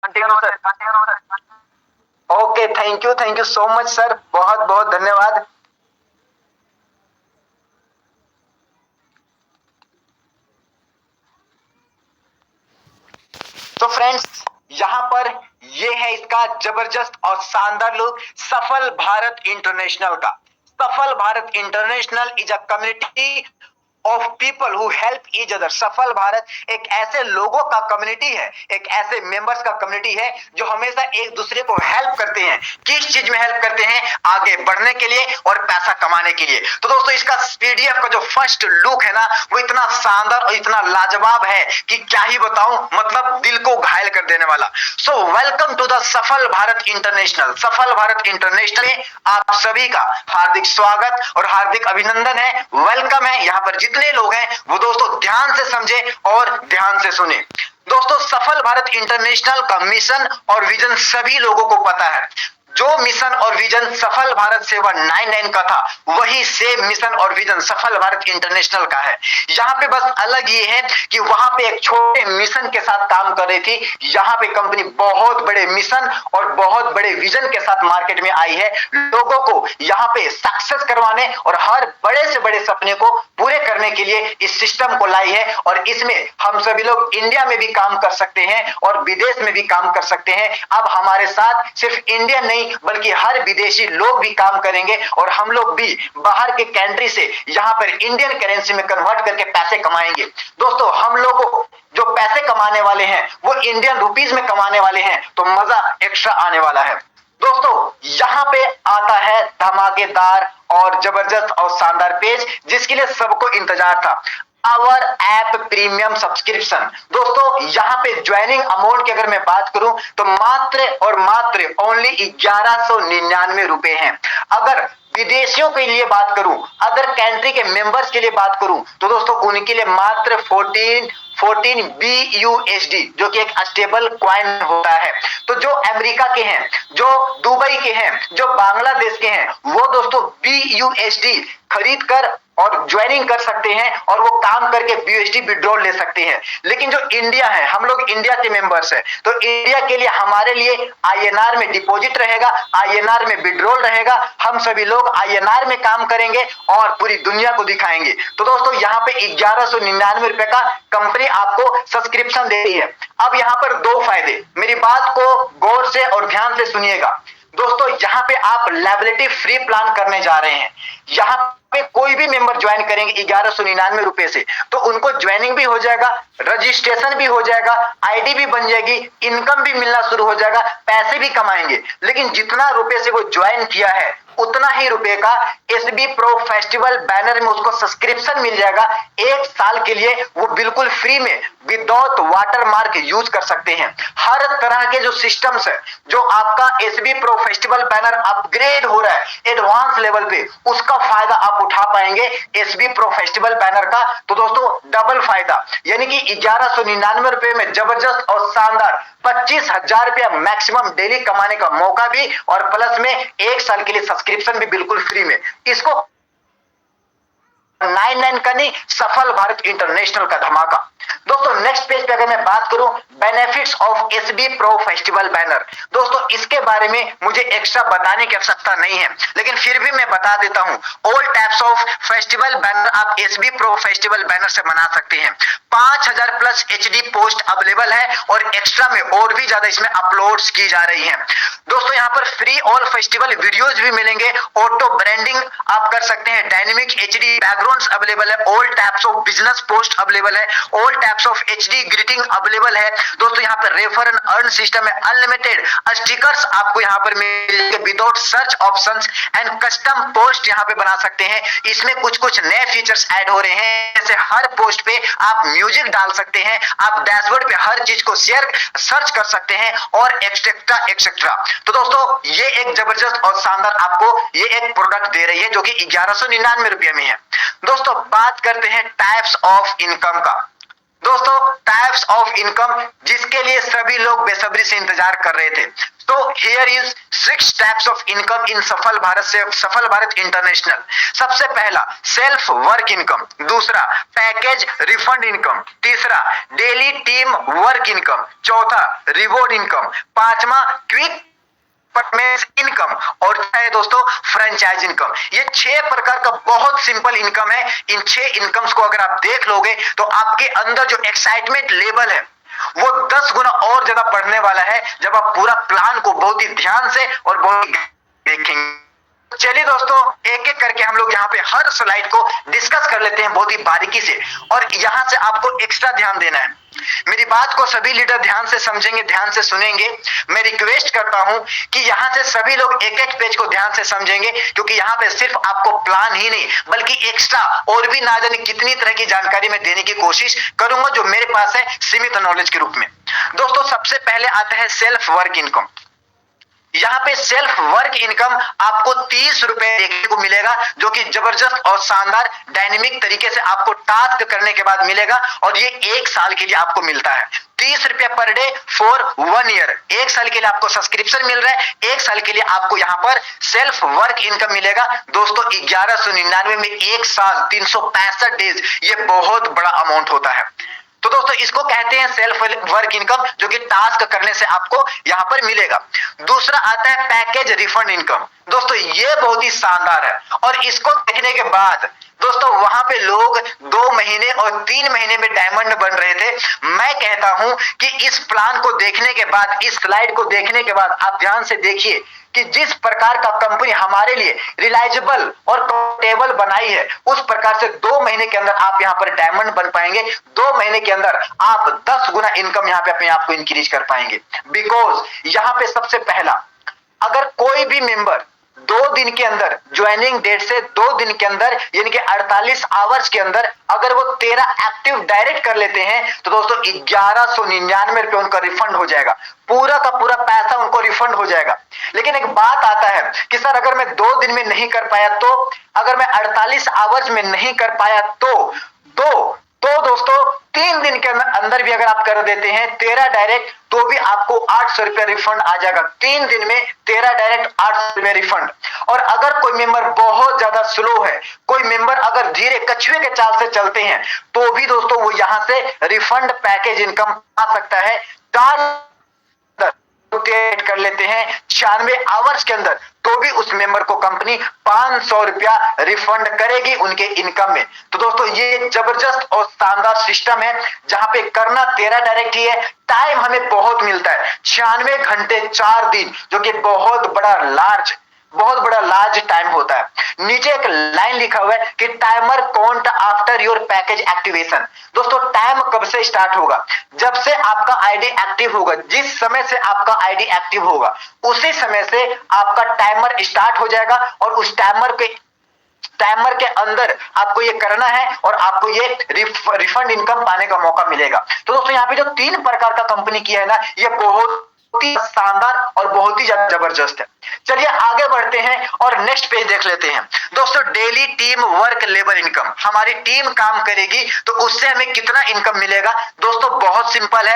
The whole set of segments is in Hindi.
Continue sir. Okay, thank you so much sir, बहुत बहुत धन्यवाद। तो फ्रेंड्स, यहां पर ये है इसका जबरदस्त और शानदार लुक सफल भारत इंटरनेशनल का। सफल Bharat international is a community of people who help each other. सफल भारत एक ऐसे लोगों का कम्युनिटी है, एक ऐसे मेंबर्स का कम्युनिटी है जो हमेशा एक दूसरे को हेल्प करते हैं। किस चीज में हेल्प करते हैं? आगे बढ़ने के लिए और पैसा कमाने के लिए। तो दोस्तों, इसका पीडीएफ का जो फर्स्ट लुक है ना, वो इतना शानदार और इतना लाजवाब है कि क्या ही बताऊं, मतलब दिल को घायल कर देने वाला। सो वेलकम टू द सफल भारत इंटरनेशनल। सफल भारत इंटरनेशनल में आप सभी का हार्दिक स्वागत और हार्दिक अभिनंदन है, वेलकम है। यहाँ पर जितने लोग हैं वो दोस्तों ध्यान से समझे और ध्यान से सुने। दोस्तों, सफल भारत इंटरनेशनल का मिशन और विजन सभी लोगों को पता है। जो मिशन और विजन सफल भारत सेवा 99 का था, वही सेम मिशन और विजन सफल भारत इंटरनेशनल का है। यहाँ पे बस अलग ये है कि वहां पे एक छोटे मिशन के साथ काम कर रही थी, यहाँ पे कंपनी बहुत बड़े मिशन और बहुत बड़े विजन के साथ मार्केट में आई है, लोगों को यहाँ पे सक्सेस करवाने और हर बड़े से बड़े सपने को पूरे करने के लिए इस सिस्टम को लाई है। और इसमें हम सभी लोग इंडिया में भी काम कर सकते हैं और विदेश में भी काम कर सकते हैं। अब हमारे साथ सिर्फ इंडियन नहीं बल्कि हर विदेशी लोग भी काम करेंगे और हम लोग भी बाहर के कंट्री से यहाँ पर इंडियन करेंसी में कन्वर्ट करके पैसे कमाएंगे। दोस्तों, हम लोगों जो पैसे कमाने वाले हैं वो इंडियन रुपीज में कमाने वाले हैं, तो मजा एक्स्ट्रा आने वाला है। दोस्तों, यहाँ पे आता है धमाकेदार और जबरदस्त और शानदार पेज, जिसके लिए सबको इंतजार था, आवर ऐप प्रीमियम सब्सक्रिप्शन। दोस्तों, यहाँ पे ज्वाइनिंग अमाउंट की अगर मैं बात करूं तो मात्र और मात्र ओनली 1199 रुपए हैं। अगर विदेशियों के लिए बात करूं, अदर कंट्री के मेंबर्स के लिए बात करूं, तो दोस्तों उनके लिए मात्र 14 BUSD, जो कि एक स्टेबल क्वाइन होता है। तो जो अमेरिका के हैं, जो दुबई के हैं, जो बांग्लादेश के हैं, वो दोस्तों BUSD खरीद कर और ज्वाइनिंग कर सकते हैं और वो काम करके BUSD विड्रॉल ले सकते हैं। लेकिन जो इंडिया है, हम लोग इंडिया के मेंबर्स हैं, तो इंडिया के लिए हमारे लिए INR में डिपॉजिट रहेगा, INR में विड्रॉल रहेगा। हम सभी लोग INR में काम करेंगे और पूरी दुनिया को दिखाएंगे। तो दोस्तों, यहाँ पे 1199 रुपए का कंपनी आपको सब्सक्रिप्शन दे रही है। अब यहाँ पर दो फायदे, मेरी बात को गौर से और ध्यान से सुनिएगा। दोस्तों, यहाँ पे आप लायबिलिटी फ्री प्लान करने जा रहे हैं। यहाँ पे कोई भी मेंबर ज्वाइन करेंगे 1199 रुपए से, तो उनको ज्वाइनिंग भी हो जाएगा, रजिस्ट्रेशन भी हो जाएगा, आईडी भी बन जाएगी, इनकम भी मिलना शुरू हो जाएगा, पैसे भी कमाएंगे। लेकिन जितना रुपए से वो ज्वाइन किया है उतना ही रुपए का SB प्रो फेस्टिवल बैनर में उसको सब्सक्रिप्शन मिल जाएगा। 1 साल के लिए वो बिल्कुल फ्री में विदाउट वाटरमार्क यूज कर सकते हैं। हर तरह के जो सिस्टम्स है, जो आपका SB pro festival banner upgrade हो रहा है एडवांस लेवल पे, उसका फायदा आप उठा पाएंगे SB प्रो फेस्टिवल बैनर का। तो दोस्तों, डबल फायदा, यानी कि 1199 रुपए में जबरदस्त और शानदार 25,000 रुपया मैक्सिमम डेली कमाने का मौका भी, और प्लस में 1 साल के लिए सब्सक्रिप्शन भी बिल्कुल फ्री में। इसको 99 का नहीं, सफल भारत इंटरनेशनल का धमाका। दोस्तों, नेक्स्ट पेज पे अगर मैं बात करूं, benefits of SB pro festival banner. दोस्तों, इसके बारे में मुझे एक्स्ट्रा बताने की आवश्यकता नहीं है, लेकिन फिर भी मैं बता देता हूं। All types of festival banner आप SB प्रो फेस्टिवल बैनर से बना सकते हैं। 5000 प्लस HD पोस्ट अवेलेबल है और एक्स्ट्रा में और भी ज्यादा इसमें अपलोड्स की जा रही हैं। दोस्तों, यहाँ पर फ्री ऑल फेस्टिवल वीडियोज भी मिलेंगे, ऑटो ब्रांडिंग आप कर सकते हैं, डायनेमिक HD बैकग्राउंड्स अवेलेबल है, all types of business post available है, all types of HD greeting available है। दोस्तों, यहाँ पर रेफर एंड अर्न सिस्टम है, अनलिमिटेड स्टिकर्स आपको यहाँ पर मिलेंगे without search options and custom post यहाँ पे बना सकते हैं। इसमें कुछ कुछ नए फीचर्स ऐड हो रहे हैं, जैसे हर पोस्ट पे आप म्यूजिक डाल सकते हैं, आप डैशबोर्ड पे हर चीज को शेयर सर्च कर सकते हैं और एक्सेट्रा एक्सेट्रा। तो दोस्तों, ये एक जबरदस्त और शानदार आपको ये एक प्रोडक्ट दे रही है जो कि 1199 रुपए में है। दोस्तों, बात करते हैं टाइप्स ऑफ इनकम का। दोस्तों, टाइप्स ऑफ इनकम जिसके लिए सभी लोग बेसब्री से इंतजार कर रहे थे, तो here is 6 types of income in Safal Bharat से सफल भारत इंटरनेशनल। सबसे पहला सेल्फ वर्क इनकम, दूसरा पैकेज रिफंड इनकम, तीसरा डेली टीम वर्क इनकम, चौथा रिवॉर्ड इनकम, पांचवा क्विक इनकम और है दोस्तों फ्रेंचाइज इनकम। ये 6 प्रकार का बहुत सिंपल इनकम है। इन 6 इनकम्स को अगर आप देख लोगे तो आपके अंदर जो एक्साइटमेंट लेवल है वो 10 गुना और ज्यादा बढ़ने वाला है जब आप पूरा प्लान को बहुत ही ध्यान से और बहुत ही देखेंगे। चलिए दोस्तों एक एक करके हम लोग यहाँ पे हर स्लाइड को डिस्कस कर लेते हैं बहुत ही बारीकी से, और यहाँ से आपको एक्स्ट्रा ध्यान देना है। मेरी बात को सभी लीडर ध्यान से समझेंगे, ध्यान से सुनेंगे। मैं रिक्वेस्ट करता हूं कि यहाँ से सभी लोग एक एक पेज को ध्यान से समझेंगे, क्योंकि यहाँ पे सिर्फ आपको प्लान ही नहीं बल्कि एक्स्ट्रा और भी ना जाने कितनी तरह की जानकारी मैं देने की कोशिश करूंगा जो मेरे पास है सीमित नॉलेज के रूप में। दोस्तों सबसे पहले आता है सेल्फ वर्क इनकम। यहाँ पे सेल्फ वर्क इनकम आपको 30 रुपए देखने को मिलेगा, जो कि जबरदस्त और शानदार डायनेमिक तरीके से आपको टास्क करने के बाद मिलेगा, और ये 1 साल के लिए आपको मिलता है। 30 रुपया पर डे फॉर 1 ईयर। 1 साल के लिए आपको सब्सक्रिप्शन मिल रहा है, 1 साल के लिए आपको यहाँ पर सेल्फ वर्क इनकम मिलेगा। दोस्तों 1199 में 1 साल 365 डेज, ये बहुत बड़ा अमाउंट होता है। तो दोस्तों इसको कहते हैं सेल्फ वर्क इनकम, जो कि टास्क करने से आपको यहां पर मिलेगा। दूसरा आता है पैकेज रिफंड इनकम। दोस्तों ये बहुत ही शानदार है, और इसको देखने के बाद दोस्तों वहां पे लोग 2 महीने और 3 महीने में डायमंड बन रहे थे। मैं कहता हूं कि इस प्लान को देखने के बाद, इस स्लाइड को देखने के बाद आप ध्यान से देखिए कि जिस प्रकार का कंपनी हमारे लिए रिलायजेबल और पोर्टेबल बनाई है, उस प्रकार से 2 महीने के अंदर आप यहां पर डायमंड बन पाएंगे। 2 महीने के अंदर आप 10 गुना इनकम यहां पे अपने आप को इंक्रीज कर पाएंगे। बिकॉज यहां पे सबसे पहला, अगर कोई भी मेंबर 2 दिन के अंदर, ज्वाइनिंग डेट से 2 दिन के अंदर यानी कि 48 आवर्स के अंदर अगर वो 13 एक्टिव डायरेक्ट कर लेते हैं तो दोस्तों 1199 रुपए उनका रिफंड हो जाएगा। पूरा का पूरा पैसा उनको रिफंड हो जाएगा। लेकिन एक बात आता है कि सर अगर मैं 2 दिन में नहीं कर पाया तो, अगर मैं 48 आवर्स में नहीं कर पाया तो दोस्तों 3 दिन के अंदर भी अगर आप कर देते हैं 13 डायरेक्ट, तो भी आपको 800 रुपया रिफंड आ जाएगा। 3 दिन में 13 डायरेक्ट 800 रुपया रिफंड। और अगर कोई मेंबर बहुत ज्यादा स्लो है, कोई मेंबर अगर धीरे कछुए के चाल से चलते हैं, तो भी दोस्तों वो यहां से रिफंड पैकेज इनकम आ सकता है। 4 कर लेते हैं 96 आवर्स के अंदर, तो भी उस मेंबर को कंपनी 500 रुपया रिफंड करेगी उनके इनकम में। तो दोस्तों ये जबरदस्त और शानदार सिस्टम है, जहां पे करना 13 डायरेक्ट ही है। टाइम हमें बहुत मिलता है, 96 घंटे 4 दिन, जो कि बहुत बड़ा लार्ज टाइम होता है। नीचे एक लाइन लिखा हुआ है कि timer count after your package activation. दोस्तों टाइम कब से स्टार्ट होगा? जब से आपका आईडी एक्टिव होगा। जिस समय से आपका आईडी एक्टिव होगा उसी समय से आपका टाइमर स्टार्ट हो जाएगा, और उस टाइमर के अंदर आपको ये करना है और आपको ये रिफंड इनकम पाने का मौका मिलेगा। तो दोस्तों यहाँ पे जो 3 प्रकार का कंपनी किया है ना, ये बहुत ही शानदार और बहुत ही जबरदस्त है। चलिए आगे बढ़ते हैं और नेक्स्ट पेज देख लेते हैं। दोस्तों daily team work labour income, हमारी टीम काम करेगी तो उससे हमें कितना इनकम मिलेगा? दोस्तों बहुत सिंपल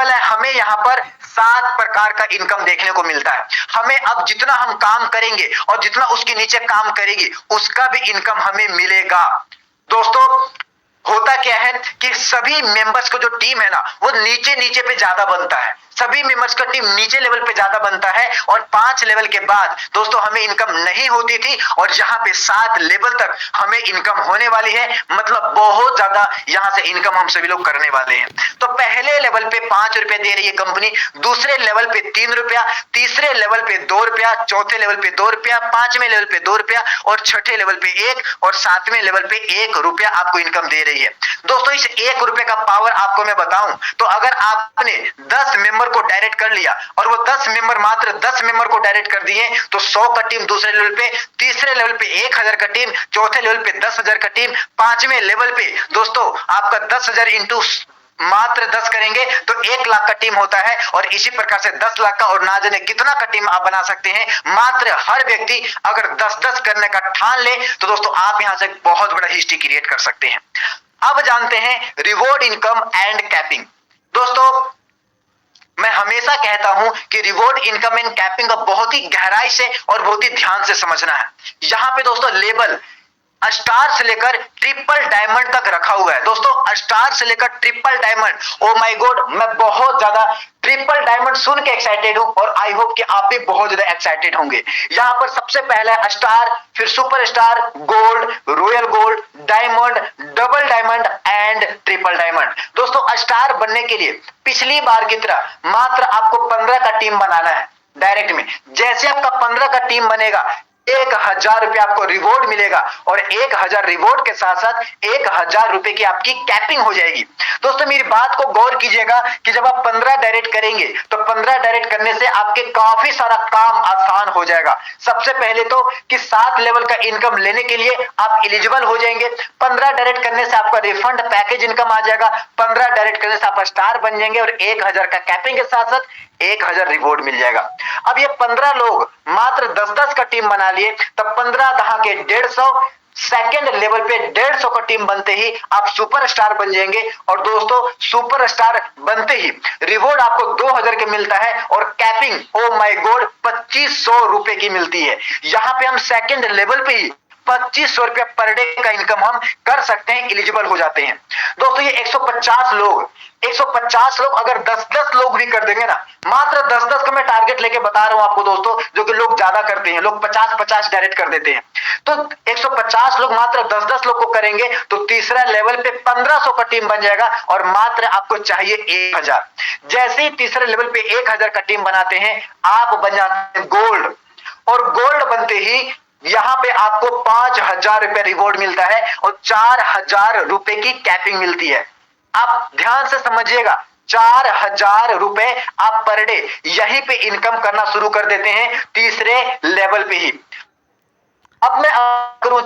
है, हमें यहाँ पर 7 प्रकार का इनकम देखने को मिलता है। हमें अब जितना हम काम करेंगे और जितना उसके नीचे काम करेगी उसका भी इनकम हमें मिलेगा। दोस्तों होता क्या है कि सभी मेंबर्स को जो टीम है ना, वो नीचे पे ज्यादा बनता है। सभी मेंबर्स का टीम नीचे लेवल पे ज्यादा बनता है, और 5 लेवल के बाद दोस्तों हमें इनकम नहीं होती थी, और यहाँ पे 7 लेवल तक हमें इनकम होने वाली है। मतलब बहुत ज्यादा यहाँ से इनकम हम सभी लोग करने वाले हैं। तो पहले लेवल पे 5 रुपए दे रही है कंपनी, दूसरे लेवल पे 3 रुपया, तीसरे लेवल पे 2 रुपया, चौथे लेवल पे 2 रुपया, 5वें लेवल पे 2 रुपया, और छठे लेवल पे 1, और 7वें लेवल पे 1 रुपया आपको इनकम दे रही है। दोस्तों इस 1 रुपए का पावर आपको मैं बताऊं तो, अगर आपने 10 मेंबर को डायरेक्ट कर लिया और वो 10 मेंबर मात्र 10 मेंबर को डायरेक्ट कर दिए, तो 100 का टीम दूसरे लेवल पे, तीसरे लेवल पे 1000 का टीम, चौथे लेवल पे 10,000 का टीम, 5वें लेवल पे दोस्तों आपका 10,000 इंटू मात्र 10 करेंगे तो 1 लाख का टीम होता है। और इसी प्रकार से 10 लाख का और ना जाने कितना का टीम आप बना सकते हैं। मात्र हर व्यक्ति अगर 10-10 करने का ठान ले तो दोस्तों आप यहां से बहुत बड़ा हिस्ट्री क्रिएट कर सकते हैं। अब जानते हैं रिवॉर्ड इनकम एंड कैपिंग। दोस्तों मैं हमेशा कहता हूं कि रिवॉर्ड इनकम एंड कैपिंग का बहुत ही गहराई से और बहुत ही ध्यान से समझना है। यहां पे दोस्तों लेवल स्टार से लेकर ट्रिपल डायमंड तक रखा हुआ है। दोस्तों स्टार से लेकर triple diamond, oh my God, मैं बहुत ज्यादा ट्रिपल डायमंड सुन के एक्साइटेड हूं और आई होप कि आप भी बहुत ज्यादा एक्साइटेड होंगे। यहां पर सबसे पहला है स्टार, फिर super star, gold, royal gold, diamond, double diamond and triple diamond. दोस्तों स्टार बनने के लिए पिछली बार की तरह मात्र आपको 15 का टीम बनाना है डायरेक्ट में। जैसे आपका 15 का टीम बनेगा 1000 रुपए आपको रिवॉर्ड मिलेगा और 1000 रिवॉर्ड के साथ साथ 1000 रुपए की आपकी कैपिंग हो जाएगी। दोस्तों मेरी बात को गौर कीजिएगा कि जब आप 15 डायरेक्ट करेंगे तो 15 डायरेक्ट करने से आपके काफी सारा काम आसान हो जाएगा। सबसे पहले तो कि 7 लेवल का इनकम लेने के लिए आप एलिजिबल हो जाएंगे। 15 डायरेक्ट करने से आपका रिफंड पैकेज इनकम आ जाएगा। 15 डायरेक्ट करने से आप स्टार बन जाएंगे और 1000 का कैपिंग के साथ साथ 1000 रिवॉर्ड मिल जाएगा। अब ये 15 लोग मात्र 10-10 का टीम बना लिए, तब 15 दहा के 150, सेकेंड लेवल पे 150 का टीम बनते ही आप सुपर स्टार बन जाएंगे। और दोस्तों सुपर स्टार बनते ही रिवॉर्ड आपको 2000 के मिलता है और कैपिंग ओ माय गॉड 2500 रुपए की मिलती है। यहां पे हम सेकेंड लेवल पे ही 2500 रुपया पर डे का इनकम हम कर सकते हैं, एलिजिबल हो जाते हैं। दोस्तों ये 150 लोग अगर 10-10 लोग भी कर देंगे ना, मात्र 10-10 का मैं टारगेट लेके बता रहा हूं आपको दोस्तों, जो कि लोग ज्यादा करते हैं, लोग 50-50 डायरेक्ट कर देते हैं। तो 150 लोग मात्र 10-10 लोग को करेंगे तो तीसरा लेवल पे 1500 का टीम बन जाएगा और मात्र आपको चाहिए 1000। जैसे ही तीसरे लेवल पे 1000 का टीम बनाते हैं आप बन जाते हैं गोल्ड, और गोल्ड बनते ही यहां पे आपको 5000 रुपए रिवॉर्ड मिलता है और 4000 रुपए की कैपिंग मिलती है। आप ध्यान से समझिएगा, 4000 रुपए आप पर डे यहीं पे इनकम करना शुरू कर देते हैं तीसरे लेवल पे ही। अब मैं करूं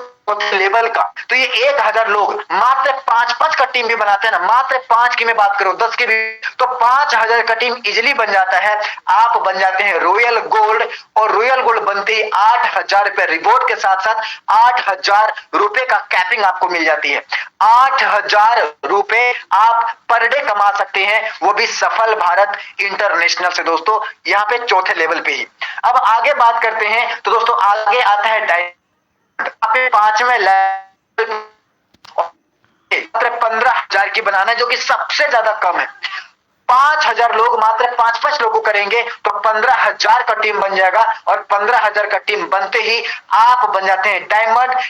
लेवल का, तो ये 1000 लोग मात्र 5-5 का टीम भी बनाते हैं ना, मात्र 5 की मैं बात करूं 10 की भी, तो 5000 का टीम इजिली बन जाता है। आप बन जाते हैं रॉयल गोल्ड, और रॉयल गोल्ड बनते ही 8000 रुपए रिवॉर्ड के साथ साथ 8000 रुपए का कैपिंग आपको मिल जाती है। 8000 रुपए आप पर डे कमा सकते हैं, वो भी सफल भारत इंटरनेशनल से दोस्तों, यहां पे चौथे लेवल पे ही। अब आगे बात करते हैं तो दोस्तों आगे आता है 5वें लेवल 15,000 की बनाना है, जो कि सबसे ज्यादा कम है। 5000 लोग मात्र 5-5 लोगों करेंगे तो 15,000 का टीम बन जाएगा और 15,000 का टीम बनते ही आप बन जाते हैं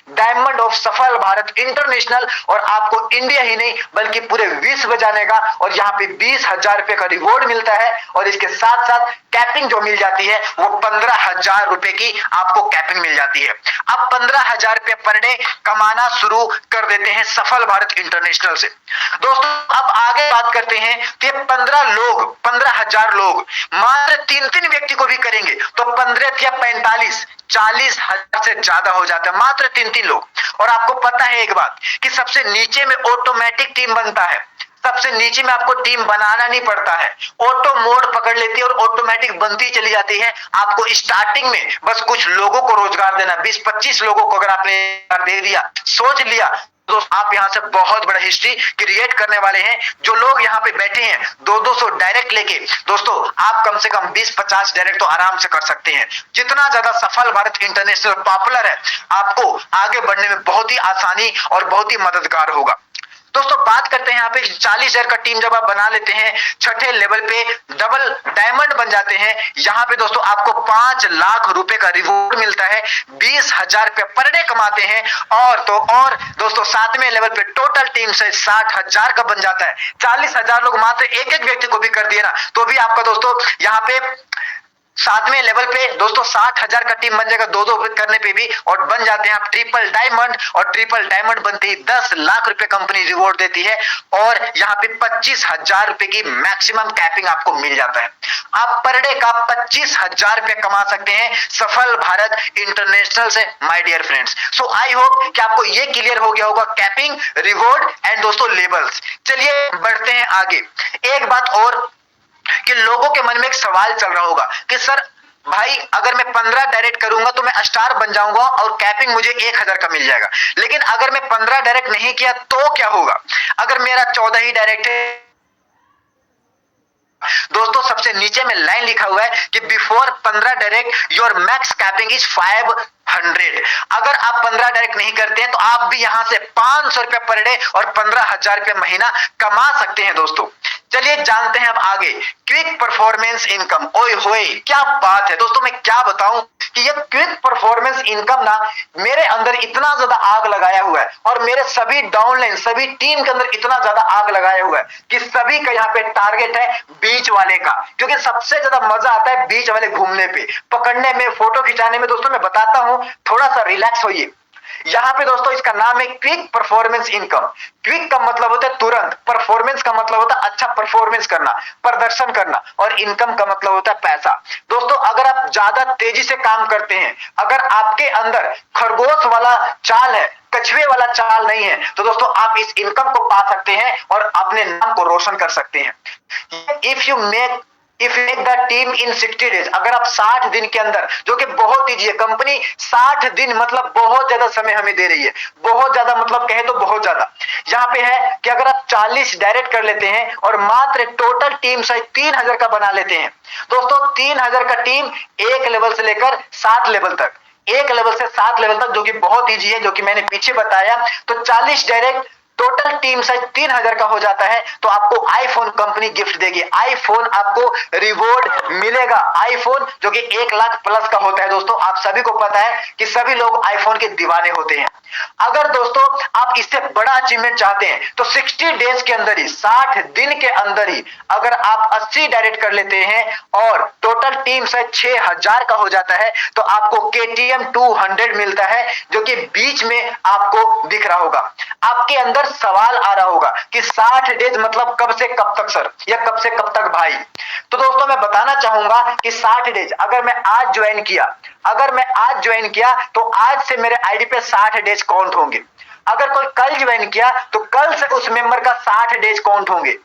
डायमंड ऑफ सफल भारत इंटरनेशनल, और आपको इंडिया ही नहीं बल्कि पूरे विश्व जाने का, और यहाँ पे 20,000 रुपए का रिवॉर्ड मिलता है और इसके साथ साथ कैपिंग जो मिल जाती है वो 15,000 रुपए की आपको कैपिंग मिल जाती है। अब 15,000 रुपए पर डे कमाना शुरू कर देते हैं सफल भारत इंटरनेशनल से। दोस्तों अब आगे बात करते हैं कि 15,000 लोग मात्र 3-3 व्यक्ति को भी करेंगे तो 15 या 45 40,000 से ज्यादा हो जाता है, मात्र 3-3 लोग। और आपको पता है एक बात कि सबसे नीचे में ऑटोमेटिक टीम बनता है, सबसे नीचे में आपको टीम बनाना नहीं पड़ता है, ऑटो मोड पकड़ लेती है और ऑटोमेटिक बनती चली जाती है। आपको स्टार्टिंग में बस कुछ लोगों को रोजगार देना, 20-25 लोगों को अगर आपने दे दिया, सोच लिया, तो आप यहां से बहुत बड़ा हिस्ट्री क्रिएट करने वाले हैं। जो लोग यहां पे बैठे हैं 200 डायरेक्ट लेके, दोस्तों आप कम से कम 20-50 डायरेक्ट तो आराम से कर सकते हैं। जितना ज्यादा सफल भारत इंटरनेशनल पॉपुलर है, आपको आगे बढ़ने में बहुत ही आसानी और बहुत ही मददगार होगा। दोस्तों बात करते हैं यहाँ पे 40,000 का टीम जब आप बना लेते हैं, छठे लेवल पे डबल डायमंड बन जाते हैं। यहाँ पे दोस्तों आपको 5 लाख रुपए का रिवॉर्ड मिलता है, 20,000 रुपए पर डे कमाते हैं। और दोस्तों 7वें लेवल पे टोटल टीम से 60,000 का बन जाता है। 40,000 लोग मात्र एक व्यक्ति को भी कर दिए ना, तो भी आपका दोस्तों यहाँ पे 7वें लेवल पे दोस्तों 60,000 का टीम बन जाएगा 2-2 करने पे भी, और बन जाते हैं आप ट्रिपल डायमंड, और ट्रिपल डायमंड बनते ही 10 लाख रुपए कंपनी रिवॉर्ड देती है और यहाँ पे 25,000 रुपए की मैक्सिमम कैपिंग आपको मिल जाता है। आप पर डे का 25,000 रुपए कमा सकते हैं सफल भारत इंटरनेशनल से my dear friends. So I hope कि आपको ये क्लियर हो गया होगा कैपिंग, रिवॉर्ड एंड दोस्तों लेवल्स। चलिए बढ़ते हैं आगे। एक बात और कि लोगों के मन में एक सवाल चल रहा होगा कि सर भाई अगर मैं 15 डायरेक्ट करूंगा तो मैं स्टार बन जाऊंगा और कैपिंग मुझे 1000 का मिल जाएगा, लेकिन अगर मैं 15 डायरेक्ट नहीं किया तो क्या होगा? अगर मेरा 14 ही डायरेक्ट है दोस्तों सबसे नीचे में लाइन लिखा हुआ है कि before 15 direct your max capping is 500। अगर आप 15 डायरेक्ट नहीं करते हैं तो आप भी यहां से 500 रुपए पर डे और 15,000 रुपए महीना कमा सकते हैं दोस्तों। चलिए जानते हैं अब आगे क्विक परफॉर्मेंस इनकम। ओए होए क्या बात है दोस्तों, मैं क्या बताऊं कि ये क्विक परफॉर्मेंस इनकम ना मेरे अंदर इतना ज्यादा आग लगाया हुआ है और मेरे सभी डाउनलाइन सभी टीम के अंदर इतना ज्यादा आग लगाया हुआ है कि सभी का यहाँ पे टारगेट है बीच वाले का, क्योंकि सबसे ज्यादा मजा आता है बीच वाले घूमने पे, पकड़ने में, फोटो खिंचाने में। दोस्तों मैं बताता हूं, थोड़ा सा रिलैक्स होइए। यहां पे दोस्तों इसका नाम है क्विक परफॉर्मेंस इनकम। क्विक का मतलब होता है तुरंत, परफॉर्मेंस का मतलब होता है अच्छा परफॉर्मेंस करना, प्रदर्शन करना, और इनकम का मतलब होता है पैसा। दोस्तों अगर आप ज्यादा तेजी से काम करते हैं, अगर आपके अंदर खरगोश वाला चाल है, कछुए वाला चाल नहीं है, तो दोस्तों आप इस इनकम को पा सकते हैं और अपने नाम को रोशन कर सकते हैं। If you make the team in 60 days, अगर आप 60 दिन के अंदर, जो कि बहुत ईजी है, कंपनी 60 दिन मतलब बहुत ज्यादा समय हमें दे रही है, बहुत ज्यादा मतलब कहे तो बहुत ज्यादा। यहां पे है कि अगर आप 40 डायरेक्ट कर लेते हैं और मात्र टोटल टीम साइज 3000 का बना लेते हैं, दोस्तों 3000 का टीम एक लेवल से लेकर 7 लेवल तक, एक लेवल से 7 लेवल तक, जो कि बहुत ईजी है, जो कि मैंने पीछे बताया। तो 40 डायरेक्ट, टोटल टीम साइज 3000 का हो जाता है, तो आपको आईफोन कंपनी गिफ्ट देगी, आईफोन आपको रिवॉर्ड मिलेगा, आईफोन जो कि 1 लाख प्लस का होता है। दोस्तों आप सभी को पता है कि सभी लोग आईफोन के दीवाने होते हैं। अगर दोस्तों आप इससे बड़ा अचीवमेंट चाहते हैं तो 60 डेज के अंदर ही, 60 दिन के अंदर ही, अगर आप 80 डायरेक्ट कर लेते हैं और टोटल टीम साइज 6000 का हो जाता है, तो आपको KTM 200 मिलता है, जो कि बीच में आपको दिख रहा होगा। आपके अंदर सवाल आ रहा होगा कि 60 डेज मतलब कब से कब तक सर, या कब से कब तक भाई? तो दोस्तों मैं बताना चाहूंगा कि 60 डेज अगर मैं आज ज्वाइन किया, अगर मैं आज ज्वाइन किया तो आज से मेरे आईडी पे 60 डेज काउंट होंगे। अगर कोई कल ज्वाइन किया तो कल से उस मेंबर का 60 डेज काउंट होंगे।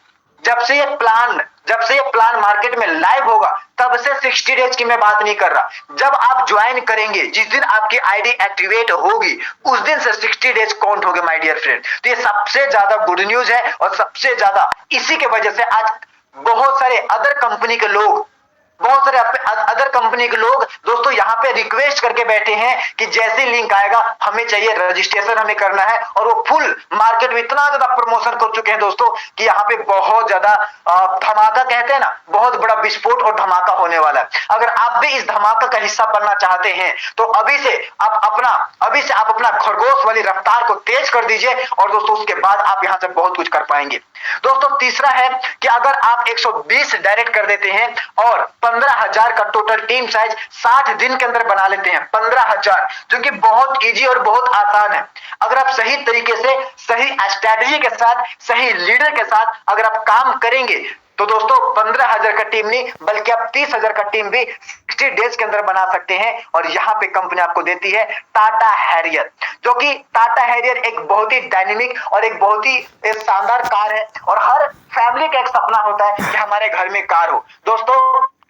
जब से ये प्लान मार्केट में लाइव होगा, तब से 60 डेज की मैं बात नहीं कर रहा। जब आप ज्वाइन करेंगे, जिस दिन आपकी आईडी एक्टिवेट होगी, उस दिन से 60 डेज काउंट होंगे माय डियर फ्रेंड। तो ये सबसे ज्यादा गुड न्यूज है और सबसे ज्यादा इसी के वजह से आज बहुत सारे अदर कंपनी के लोग, बहुत सारे अदर कंपनी के लोग दोस्तों यहाँ पे रिक्वेस्ट करके बैठे हैं कि जैसे लिंक आएगा हमें चाहिए, रजिस्ट्रेशन हमें करना है, और वो फुल मार्केट में इतना ज्यादा प्रमोशन कर चुके हैं दोस्तों कि यहाँ पे बहुत ज्यादा धमाका, कहते हैं ना, बहुत बड़ा विस्फोट और धमाका होने वाला है। अगर आप भी इस धमाका का हिस्सा बनना चाहते हैं तो अभी से आप अपना खरगोश वाली रफ्तार को तेज कर दीजिए, और दोस्तों उसके बाद आप यहाँ से बहुत कुछ कर पाएंगे। दोस्तों तीसरा है कि अगर आप 120 डायरेक्ट कर देते हैं और 15,000 का टोटल टीम साइज 60 दिन के अंदर बना लेते हैं, 15,000, जो कि बहुत इजी और बहुत आसान है। अगर आप सही तरीके से, सही स्ट्रेटजी के साथ, सही लीडर के साथ अगर आप काम करेंगे तो दोस्तों 15,000 का टीम नहीं बल्कि आप 30,000 का टीम भी 60 डेज के अंदर बना सकते हैं। और यहां पे कंपनी आपको देती है टाटा हैरियर, जो कि टाटा हैरियर एक बहुत ही डायनेमिक और एक बहुत ही शानदार कार है, और हर फैमिली का एक सपना होता है कि हमारे घर में कार हो। दोस्तों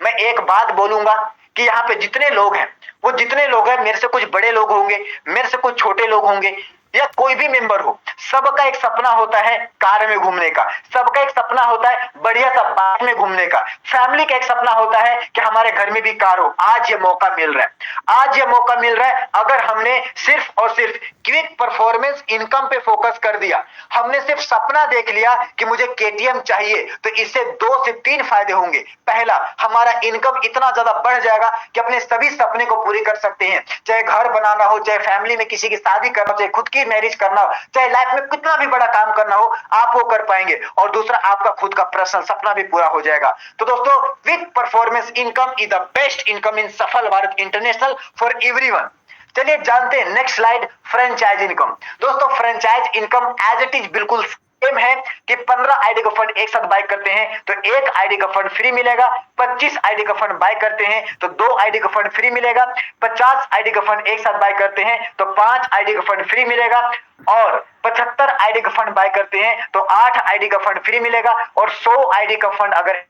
मैं एक बात बोलूंगा कि यहाँ पे जितने लोग हैं, वो जितने लोग हैं, मेरे से कुछ बड़े लोग होंगे, मेरे से कुछ छोटे लोग होंगे, या कोई भी मेंबर हो, सबका एक सपना होता है कार में घूमने का, सबका एक सपना होता है बढ़िया सा बाइक में घूमने का, फैमिली का एक सपना होता है कि हमारे घर में भी कार हो। आज ये मौका मिल रहा है, आज ये मौका मिल रहा है। अगर हमने सिर्फ और सिर्फ क्विक परफॉर्मेंस इनकम पे फोकस कर दिया, हमने सिर्फ सपना देख लिया कि मुझे KTM चाहिए, तो इससे 2 से 3 फायदे होंगे। पहला, हमारा इनकम इतना ज्यादा बढ़ जाएगा कि अपने सभी सपने को पूरी कर सकते हैं, चाहे घर बनाना हो, चाहे फैमिली में किसी की शादी करना हो, चाहे खुद की मैरिज करना हो, चाहे लाइफ में कितना भी बड़ा काम करना हो, आप वो कर पाएंगे। और दूसरा, आपका खुद का पर्सनल सपना भी पूरा हो जाएगा। तो दोस्तों quick performance income is the best income in Safal Bharat international for everyone. चलिए जानते हैं नेक्स्ट स्लाइड, फ्रेंचाइज इनकम। दोस्तों franchise income as it is बिल्कुल सेम है कि 15 आईडी का फंड एक साथ बाय करते हैं तो 1 आईडी का फंड फ्री मिलेगा, 25 आईडी का फंड बाय करते हैं तो 2 आईडी का फंड फ्री मिलेगा, 50 आईडी का फंड एक साथ बाय करते हैं तो 5 आईडी का फंड फ्री मिलेगा, और 75 आईडी का फंड बाय करते हैं तो 8 आईडी का फंड फ्री मिलेगा, और 100 आईडी का फंड अगर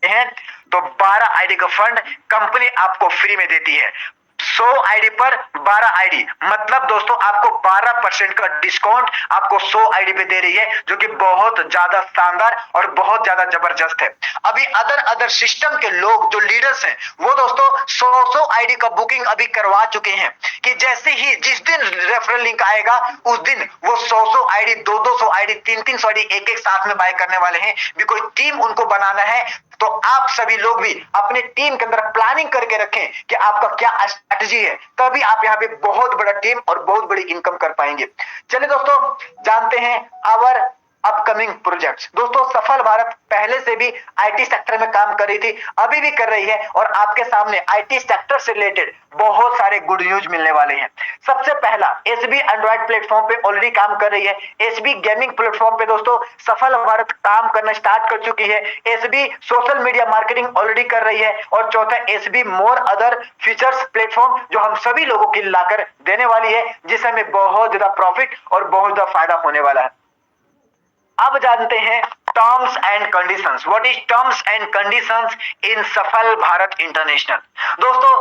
है तो 12 आईडी का फंड कंपनी आपको फ्री में देती है। 100 आईडी पर 12 आईडी, मतलब दोस्तों आपको 12% का डिस्काउंट आपको 100 आईडी पे दे रही है, जो कि बहुत ज्यादा शानदार और बहुत ज्यादा जबरदस्त है। अभी अदर सिस्टम के लोग जो लीडर्स हैं वो दोस्तों 100 आईडी का बुकिंग अभी करवा चुके हैं कि जैसे ही जिस दिन रेफरल लिंक आएगा उस दिन वो 100 आईडी, 200 आईडी, 300 आईडी एक साथ में बाय करने वाले हैं। भी कोई टीम उनको बनाना है तो आप सभी लोग भी अपने टीम के अंदर प्लानिंग करके रखें कि आपका क्या स्ट्रेटजी है, तभी आप यहाँ पे बहुत बड़ा टीम और बहुत बड़ी इनकम कर पाएंगे। चलिए दोस्तों जानते हैं आवर अपकमिंग प्रोजेक्ट्स। दोस्तों सफल भारत पहले से भी आईटी सेक्टर में काम कर रही थी, अभी भी कर रही है, और आपके सामने आईटी सेक्टर से रिलेटेड बहुत सारे गुड न्यूज मिलने वाले हैं। सबसे पहला, एसबी एंड्रॉइड प्लेटफॉर्म पे ऑलरेडी काम कर रही है। एसबी गेमिंग प्लेटफॉर्म पे दोस्तों सफल भारत काम करना स्टार्ट कर चुकी है। SB social media marketing already कर रही है। और चौथा, SB more other features platform जो हम सभी लोगों को लाकर देने वाली है, जिससे हमें बहुत ज्यादा प्रॉफिट और बहुत ज्यादा फायदा होने वाला है। अब जानते हैं terms and conditions. What is terms and conditions in Safal Bharat international. दोस्तों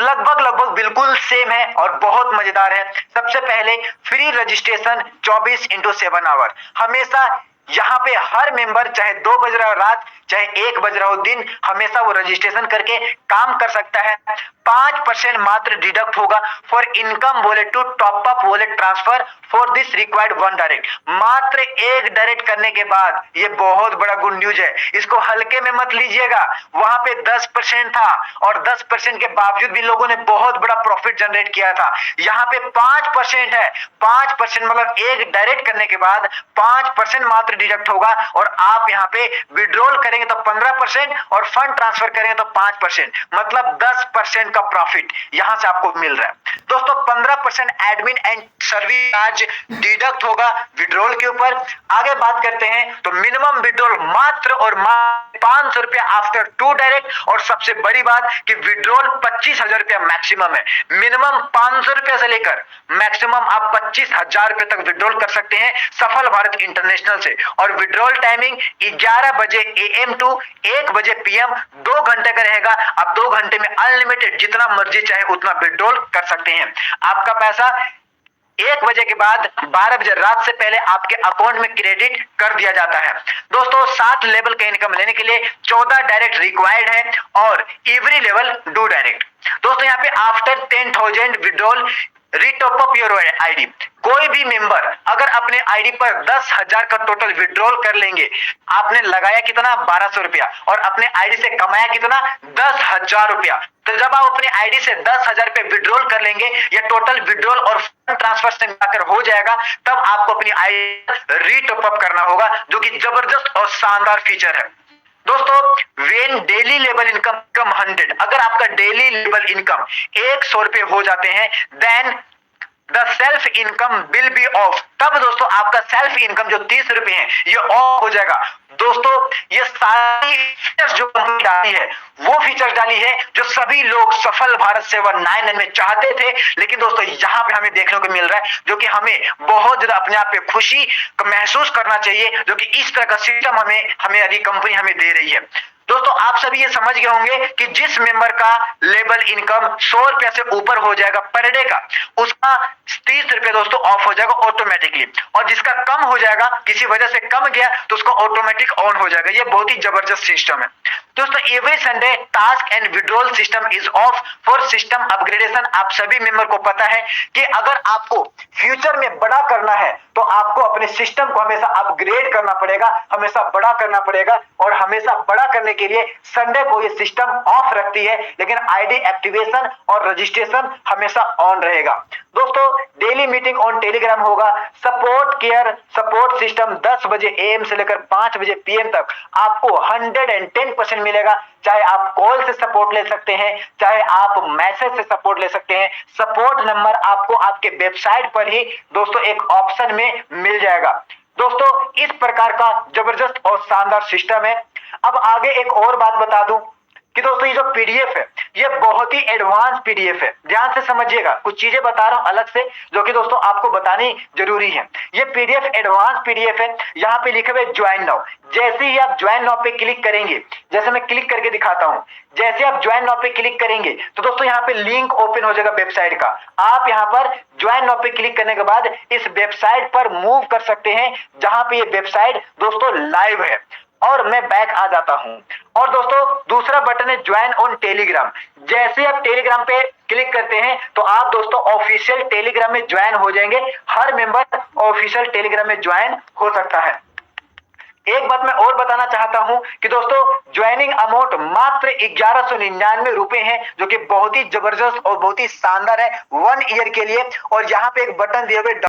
लगभग बिल्कुल सेम है और बहुत मजेदार है। सबसे पहले फ्री रजिस्ट्रेशन 24/7 आवर। हमेशा यहाँ पे हर मेंबर चाहे 2 बज रहा हो रात, चाहे 1 बज रहा हो दिन, हमेशा वो रजिस्ट्रेशन करके काम कर सकता है। 5% मात्र डिडक्ट होगा for income wallet to top up wallet transfer for this required 1 direct. मात्र 1 डायरेक्ट करने के बाद, ये बहुत बड़ा गुड न्यूज है, इसको हल्के में मत लीजिएगा। वहां पे 10% था और 10% के बावजूद भी लोगों ने बहुत बड़ा प्रॉफिट जनरेट किया था। यहाँ पे 5% है। 5% मतलब 1 डायरेक्ट करने के बाद 5% मात्र डिडक्ट होगा, और आप यहाँ पे विड्रॉल करेंगे तो 15% और फंड ट्रांसफर करेंगे तो 5%, मतलब 10% का प्रॉफिट यहां से आपको मिल रहा है। दोस्तों 15% admin and service charge deduct होगा विड्रॉल के ऊपर। आगे बात करते हैं तो मिनिमम विड्रॉल मात्र और मात्र 500 रुपया आफ्टर 2 डायरेक्ट, और सबसे बड़ी बात कि विड्रॉल 25,000 रुपया मैक्सिमम है। मिनिमम 500 रुपया से लेकर मैक्सिमम आप 25,000 रुपए तक विड्रॉल कर सकते हैं सफल भारत इंटरनेशनल से। और विड्रॉल टाइमिंग 11 बजे AM टू 1 बजे PM 2 घंटे का रहेगा। आप 2 घंटे में अनलिमिटेड जितना मर्जी चाहे उतना विड्रॉल कर सकते हैं। आपका पैसा 1 बजे के बाद 12 बजे रात से पहले आपके अकाउंट में क्रेडिट कर दिया जाता है। दोस्तों 7 लेवल का इनकम लेने के लिए 14 डायरेक्ट रिक्वायर्ड है और एवरी लेवल 2 डायरेक्ट। दोस्तों यहाँ पे after 10,000 withdrawal retop up your ID. कोई भी मेंबर अगर अपने आईडी पर 10,000 का टोटल विड्रॉल कर लेंगे, आपने लगाया कितना 1200 रुपया और अपने आईडी से कमाया कितना 10,000 रुपया, तो जब आप अपने आईडी से 10,000 रुपए विड्रॉल कर लेंगे, या टोटल विड्रॉल और फंड ट्रांसफर से मिलाकर हो जाएगा, तब आपको अपनी आईडी रीटॉप अप करना होगा, जो कि जबरदस्त और शानदार फीचर है। दोस्तों वेन डेली लेवल इनकम 100, अगर आपका डेली लेवल इनकम 100 रुपए हो जाते हैं, then the self income will be off. तब दोस्तों आपका सेल्फ इनकम जो 30 रुपए है ये ऑफ हो जाएगा। दोस्तों ये सारी फीचर्स जो कंपनी डाली है वो फीचर्स डाली है जो सभी लोग सफल भारत 799 में चाहते थे, लेकिन दोस्तों यहाँ पे हमें देखने को मिल रहा है, जो कि हमें बहुत ज्यादा अपने आप पे खुशी महसूस करना चाहिए, जो कि इस तरह का सिस्टम हमें अभी कंपनी हमें दे रही है। दोस्तों आप सभी ये समझ गए होंगे कि जिस मेंबर का लेवल इनकम 100 रुपया से ऊपर हो जाएगा पर डे का, उसका 30 रुपया दोस्तों ऑफ हो जाएगा ऑटोमेटिकली, और जिसका कम हो जाएगा, किसी वजह से कम गया, तो उसका ऑटोमेटिक ऑन हो जाएगा। ये बहुत ही जबरदस्त सिस्टम है। दोस्तों every Sunday task and withdrawal system is of for system upgradation. आप सभी मेंबर को पता है कि अगर आपको फ्यूचर में बड़ा करना है तो आपको अपने सिस्टम को हमेशा अपग्रेड करना पड़ेगा, हमेशा बड़ा करना पड़ेगा, और हमेशा बड़ा करने के लिए संडे को ये सिस्टम ऑफ रखती है, लेकिन आईडी एक्टिवेशन और रजिस्ट्रेशन हमेशा ऑन रहेगा। दोस्तों डेली मीटिंग ऑन टेलीग्राम होगा। सपोर्ट केयर सपोर्ट सिस्टम 10 बजे AM से लेकर 5 बजे PM तक आपको 110% मिलेगा। चाहे आप कॉल से सपोर्ट ले सकते हैं, चाहे आप मैसेज से सपोर्ट ले सकते हैं। सपोर्ट नंबर आपको आपके वेबसाइट पर ही दोस्तों एक ऑप्शन में मिल जाएगा। दोस्तों इस प्रकार का जबरदस्त और शानदार सिस्टम है। अब आगे एक और बात बता दूं कि दोस्तों ये जो पीडीएफ है ये बहुत ही एडवांस पीडीएफ है। ध्यान से समझिएगा, कुछ चीजें बता रहा हूं अलग से जो कि दोस्तों आपको बतानी जरूरी है। ये पीडीएफ एडवांस पीडीएफ है। यहाँ पे लिखे हुए ज्वाइन नाउ, जैसे ही आप ज्वाइन नाउ पे क्लिक करेंगे, जैसे मैं क्लिक करके दिखाता हूं, जैसे आप ज्वाइन नाउ पे क्लिक करेंगे तो दोस्तों यहाँ पे लिंक ओपन हो जाएगा वेबसाइट का। आप यहाँ पर ज्वाइन नाउ पे क्लिक करने के बाद इस वेबसाइट पर मूव कर सकते हैं, जहां पे ये वेबसाइट दोस्तों लाइव है। और मैं बैक आ जाता हूं। और दोस्तों दूसरा बटन है ज्वाइन ऑन टेलीग्राम। जैसे आप टेलीग्राम पे क्लिक करते हैं तो आप दोस्तों ऑफिशियल टेलीग्राम में ज्वाइन हो जाएंगे। हर मेंबर ऑफिशियल टेलीग्राम में ज्वाइन हो सकता है। एक बात मैं और बताना चाहता हूं कि दोस्तों ज्वाइनिंग अमाउंट मात्र 1199 रुपए है, जो कि बहुत ही जबरदस्त और बहुत ही शानदार है 1 ईयर के लिए। और यहाँ पे एक बटन दिए हुए